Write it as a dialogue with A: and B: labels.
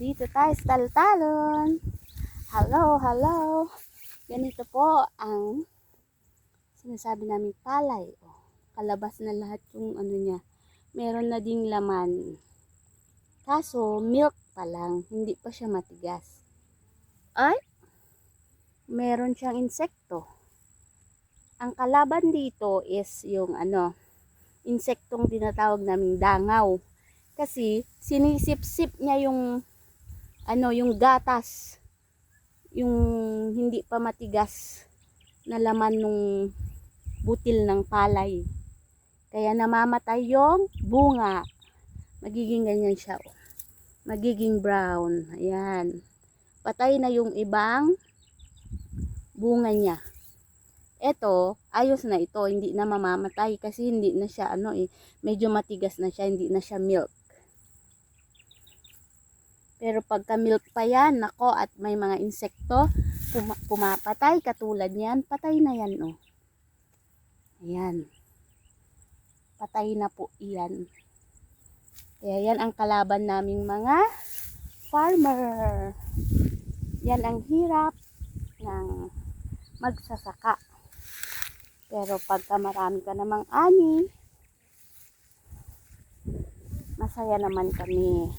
A: Nandito tayo sa talon. Hello, hello. Ganito po ang sinasabi namin palay. Oh, kalabas na lahat yung ano niya. Meron na ding laman. Kaso, milk pa lang. Hindi pa siya matigas. Ay, meron siyang insekto. Ang kalaban dito is yung insektong tinatawag naming dangaw. Kasi sinisip-sip niya yung yung gatas, yung hindi pa matigas na laman nung butil ng palay. Kaya namamatay yung bunga. Magiging ganyan siya. Oh. Magiging brown. Ayan. Patay na yung ibang bunga niya. Ito, ayos na ito. Hindi na mamamatay kasi hindi na siya medyo matigas na siya. Hindi na siya milk. Pero pagka milk pa yan, nako, at may mga insekto, pumapatay, katulad niyan, patay na yan, oh. Ayan. Patay na po yan. Kaya yan ang kalaban naming mga farmer. Yan ang hirap ng magsasaka. Pero pagka marami ka namang ani, masaya naman kami.